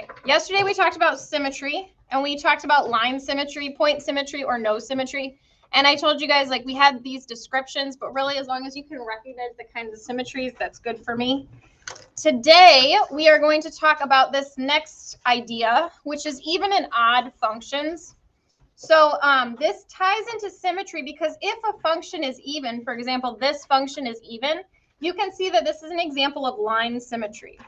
Okay, yesterday we talked about symmetry, and we talked about line symmetry, point symmetry, or no symmetry. And I told you guys, like, we had these descriptions, but really, as long as you can recognize the kinds of symmetries, that's good for me. Today, we are going to talk about this next idea, which is even and odd functions. So this ties into symmetry because if a function is even, for example, this function is even, you can see that this is an example of line symmetry.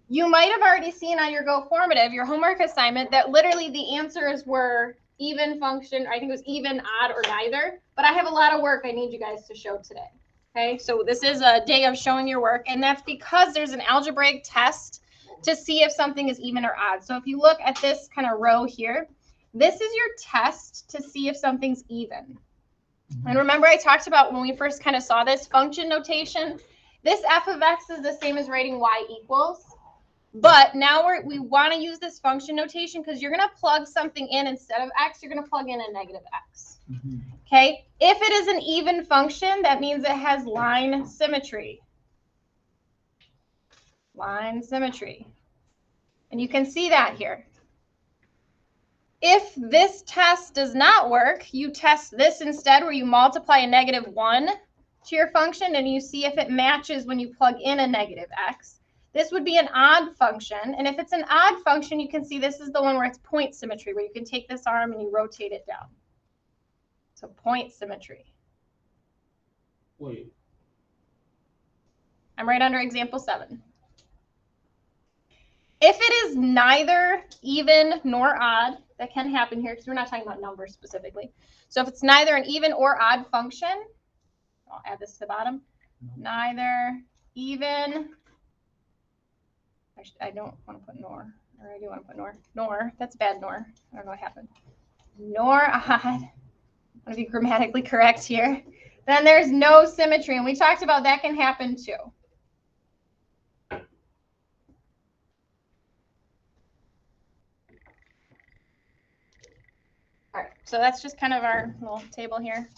You might have already seen on your Go Formative, your homework assignment, that literally the answers were even function, I think it was even, odd, or neither. But I have a lot of work I need you guys to show today. Okay, so this is a day of showing your work, and that's because there's an algebraic test to see if something is even or odd. So if you look at this kind of row here, this is your test to see if something's even. And remember I talked about when we first kind of saw this function notation, this f of x is the same as writing y equals. But now we want to use this function notation because you're going to plug something in instead of x, you're going to plug in a negative x. Okay, if it is an even function, that means it has line symmetry. Line symmetry. And you can see that here. If this test does not work, you test this instead, where you multiply a -1 to your function and you see if it matches when you plug in a negative x. This would be an odd function. And if it's an odd function, you can see this is the one where it's point symmetry, where you can take this arm and you rotate it down. So point symmetry. Wait. I'm right under example 7. If it is neither even nor odd, that can happen here because we're not talking about numbers specifically. So if it's neither an even or odd function, I'll add this to the bottom. Neither even, I don't want to put nor, or I do want to put nor. Nor, that's bad nor. I don't know what happened. Nor odd. I want to be grammatically correct here. Then there's no symmetry, and we talked about that can happen too. All right, so that's just kind of our little table here.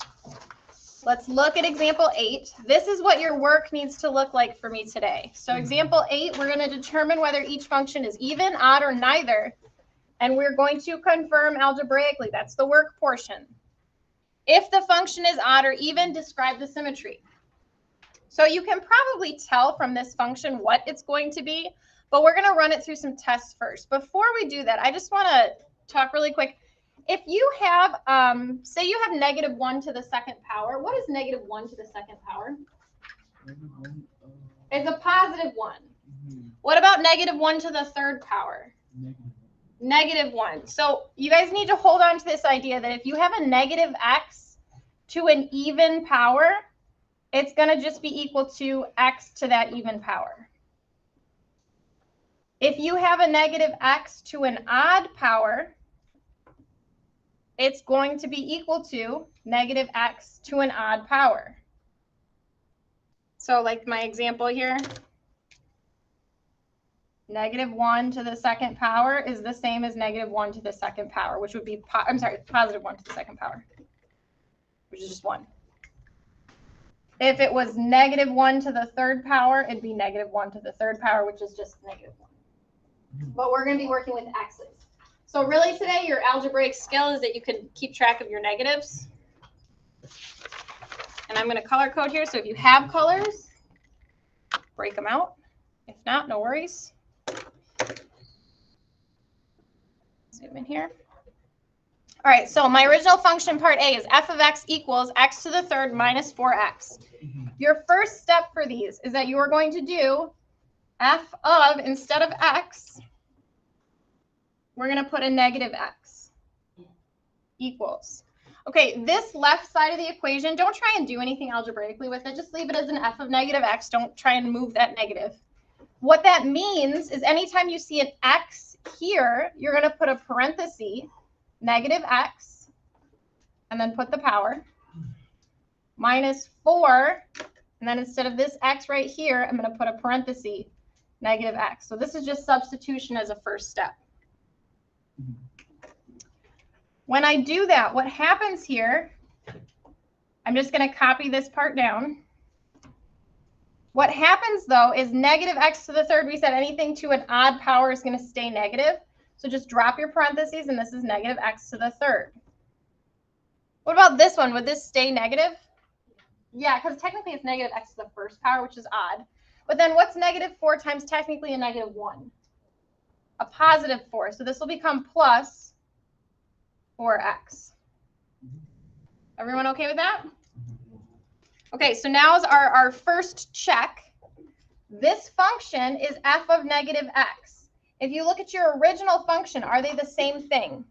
Let's look at example 8. This is what your work needs to look like for me today. So example 8, we're going to determine whether each function is even, odd, or neither. And we're going to confirm algebraically. That's the work portion. If the function is odd or even, describe the symmetry. So you can probably tell from this function what it's going to be, but we're going to run it through some tests first. Before we do that, I just want to talk really quick. If you have, say you have -1 to the second power, what is -1 to the second power? It's a positive 1. What about -1 to the third power? -1. So you guys need to hold on to this idea that if you have a negative x to an even power, it's going to just be equal to x to that even power. If you have a negative x to an odd power, it's going to be equal to -x to an odd power. So like my example here, -1 to the second power is the same as -1 to the second power, which would be, positive 1 to the second power, which is just 1. If it was -1 to the third power, it'd be -1 to the third power, which is just -1. But we're going to be working with x's. So really today, your algebraic skill is that you can keep track of your negatives. And I'm going to color code here. So if you have colors, break them out. If not, no worries. Zoom in here. All right, so my original function part A is f of x equals x to the third minus 4x. Your first step for these is that you are going to do f of, instead of x, we're going to put a -x equals. Okay, this left side of the equation, don't try and do anything algebraically with it. Just leave it as an f of -x. Don't try and move that negative. What that means is anytime you see an x here, you're going to put a parenthesis, -x, and then put the power, minus 4, and then instead of this x right here, I'm going to put a parenthesis, -x. So this is just substitution as a first step. When I do that, what happens here, I'm just going to copy this part down. What happens, though, is negative x to the third. We said anything to an odd power is going to stay negative. So just drop your parentheses, and this is negative x to the third. What about this one? Would this stay negative? Yeah, because technically it's negative x to the first power, which is odd. But then what's negative 4 times technically a negative 1? A positive 4. So this will become plus 4x. Everyone okay with that? Okay, so now is our first check. This function is f of negative x. If you look at your original function, are they the same thing?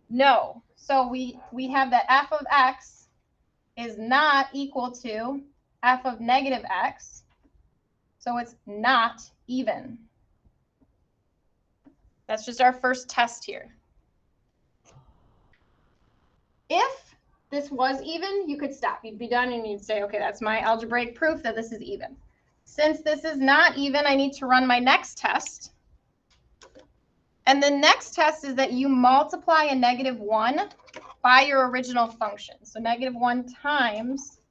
No. So we have that f of x is not equal to f of negative x. So it's not even. That's just our first test here. If this was even, you could stop. You'd be done and you'd say, okay, that's my algebraic proof that this is even. Since this is not even, I need to run my next test. And the next test is that you multiply a negative 1 by your original function. So negative 1 times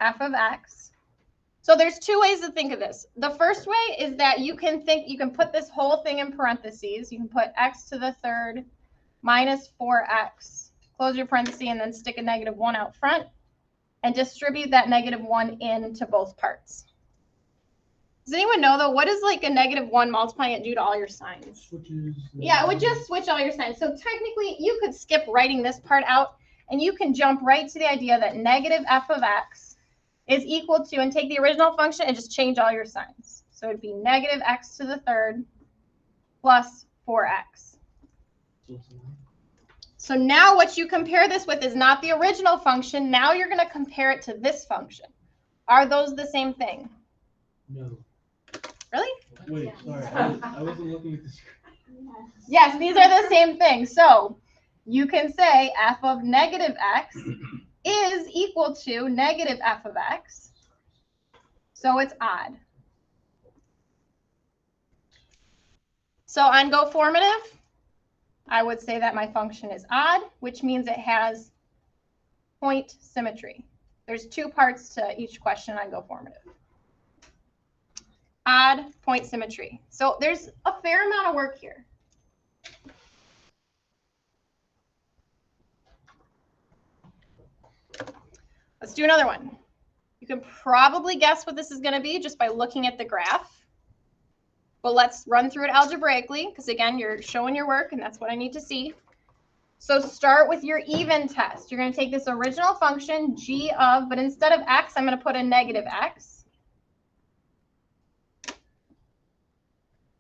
f of x. So there's two ways to think of this. The first way is that you can put this whole thing in parentheses. You can put x to the third minus 4x, close your parenthesis, and then stick a negative 1 out front, and distribute that negative 1 into both parts. Does anyone know, though, what does like a negative 1 multiplying it do to all your signs? Yeah, it would just switch all your signs. So technically, you could skip writing this part out, and you can jump right to the idea that negative f of x is equal to, and take the original function and just change all your signs. So it'd be negative x to the third plus 4x. So now what you compare this with is not the original function. Now you're going to compare it to this function. Are those the same thing? No. Really? Wait, sorry. I wasn't looking at the screen. Yes, these are the same thing. So you can say f of negative x is equal to negative f of x. So it's odd. So on go formative, I would say that my function is odd, which means it has point symmetry. There's two parts to each question on go formative. Odd, point symmetry. So there's a fair amount of work here. Let's do another one. You can probably guess what this is going to be just by looking at the graph. But let's run through it algebraically, because again, you're showing your work, and that's what I need to see. So start with your even test. You're going to take this original function, g of, but instead of x, I'm going to put a negative x.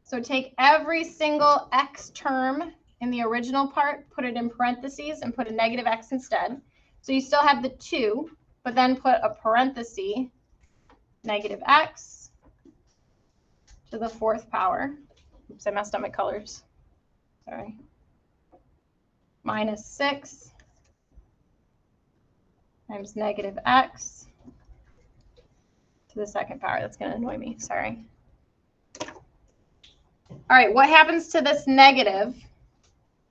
So take every single x term in the original part, put it in parentheses, and put a negative x instead. So you still have the 2, but then put a parenthesis, negative x to the 4th power. Oops, I messed up my colors. Sorry. Minus 6 times negative x to the 2nd power. That's going to annoy me. Sorry. All right, what happens to this negative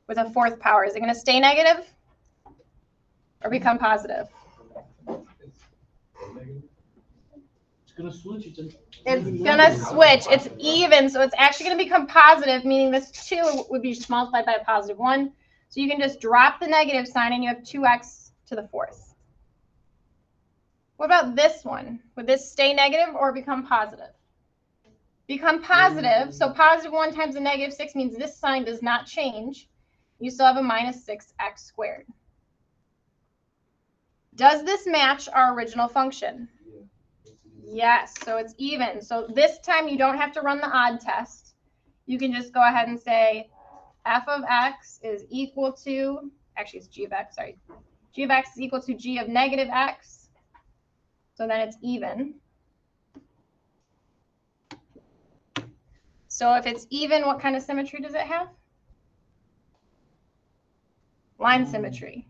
with a 4th power? Is it going to stay negative or become positive? It's going to switch. It's going to switch. It's even, so it's actually going to become positive, meaning this 2 would be just multiplied by a positive 1. So you can just drop the negative sign, and you have 2x to the 4th. What about this one? Would this stay negative or become positive? Become positive. So positive 1 times a negative 6 means this sign does not change. You still have a minus 6x squared. Does this match our original function? Yes, so it's even. So this time you don't have to run the odd test. You can just go ahead and say f of x is equal to, actually it's g of x, sorry. G of x is equal to g of negative x. So then it's even. So if it's even, what kind of symmetry does it have? Line symmetry.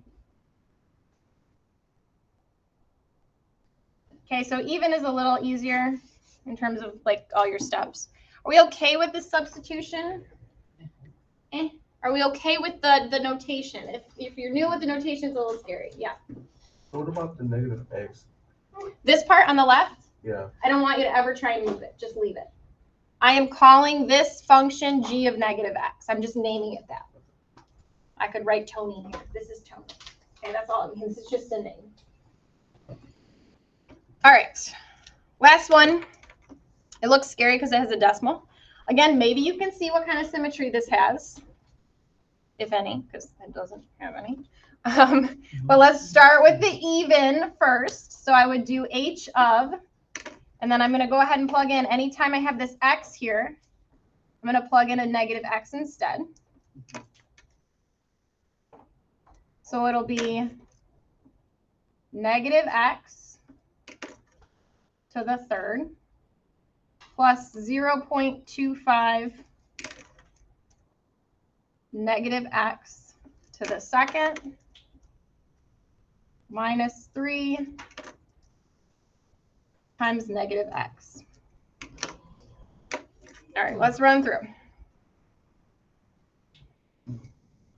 Okay, so even is a little easier in terms of like all your steps. Are we okay with this substitution? Are we okay with the notation? If you're new with the notation, it's a little scary. Yeah. So what about the negative x? This part on the left? Yeah. I don't want you to ever try and move it. Just leave it. I am calling this function g of negative x. I'm just naming it that. I could write Tony here. This is Tony. Okay, that's all it means. It's just a name. All right. Last one. It looks scary because it has a decimal. Again, maybe you can see what kind of symmetry this has, if any, because it doesn't have any. But let's start with the even first. So I would do h of, and then I'm going to go ahead and plug in, anytime I have this x here, I'm going to plug in a negative x instead. So it'll be negative x to the third plus 0.25 negative x to the second minus 3 times negative x. All right, let's run through.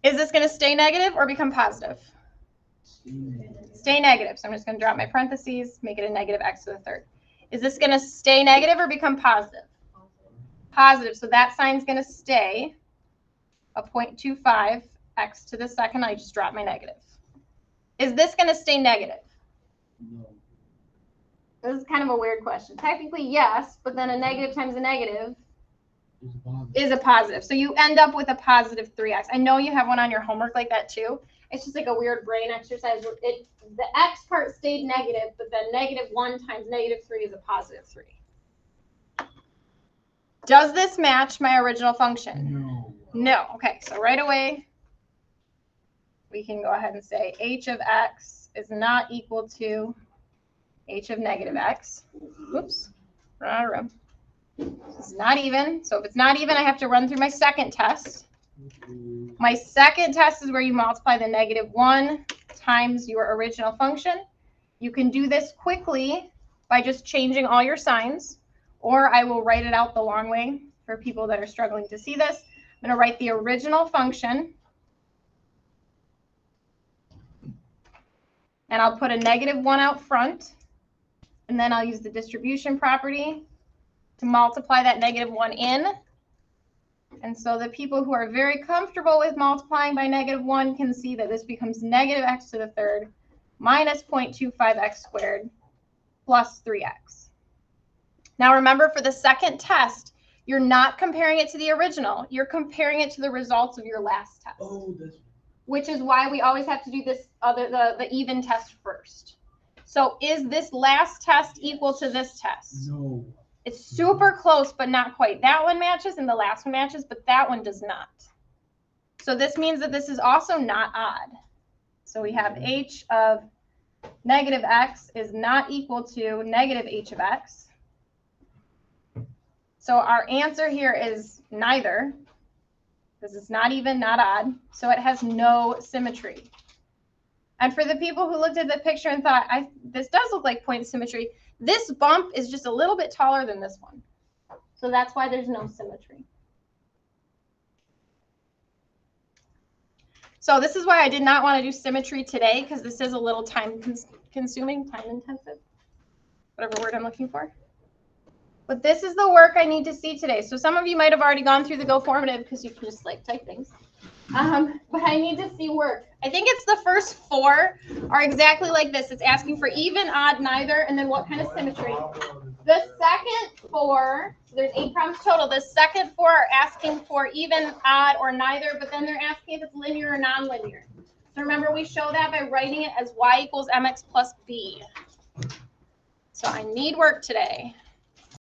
Is this going to stay negative or become positive? Stay negative. So I'm just going to drop my parentheses, make it a negative x to the third. Is this going to stay negative or become positive? Positive. So that sign's going to stay a 0.25 x to the second. I just dropped my negative. Is this going to stay negative? No. This is kind of a weird question. Technically, yes, but then a negative times a negative is a positive. So you end up with a positive 3x. I know you have one on your homework like that too. It's just like a weird brain exercise. The x part stayed negative, but then negative 1 times negative 3 is a positive 3. Does this match my original function? No. No. Okay, so right away, we can go ahead and say h of x is not equal to h of negative x. Oops, run out of room. It's not even. So if it's not even, I have to run through my second test. My second test is where you multiply the negative 1 times your original function. You can do this quickly by just changing all your signs, or I will write it out the long way for people that are struggling to see this. I'm going to write the original function, and I'll put a negative 1 out front, and then I'll use the distribution property to multiply that negative 1 in. And so the people who are very comfortable with multiplying by negative 1 can see that this becomes negative x to the third minus 0.25x squared plus 3x. Now remember, for the second test, you're not comparing it to the original. You're comparing it to the results of your last test. Oh, that's. Which is why we always have to do this the even test first. So is this last test equal to this test? No. It's super close, but not quite. That one matches and the last one matches, but that one does not. So this means that this is also not odd. So we have h of negative x is not equal to negative h of x. So our answer here is neither, because it's not even, not odd. So it has no symmetry. And for the people who looked at the picture and thought, this does look like point symmetry, this bump is just a little bit taller than this one. So that's why there's no symmetry. So this is why I did not want to do symmetry today, because this is a little time-consuming, time-intensive, whatever word I'm looking for. But this is the work I need to see today. So some of you might have already gone through the Go Formative because you can just like type things. But I need to see work. I think it's the first 4 are exactly like this. It's asking for even, odd, neither, and then what kind of symmetry. The second 4, so there's 8 problems total. The second 4 are asking for even, odd, or neither, but then they're asking if it's linear or nonlinear. So remember, we show that by writing it as y equals mx plus b. So I need work today.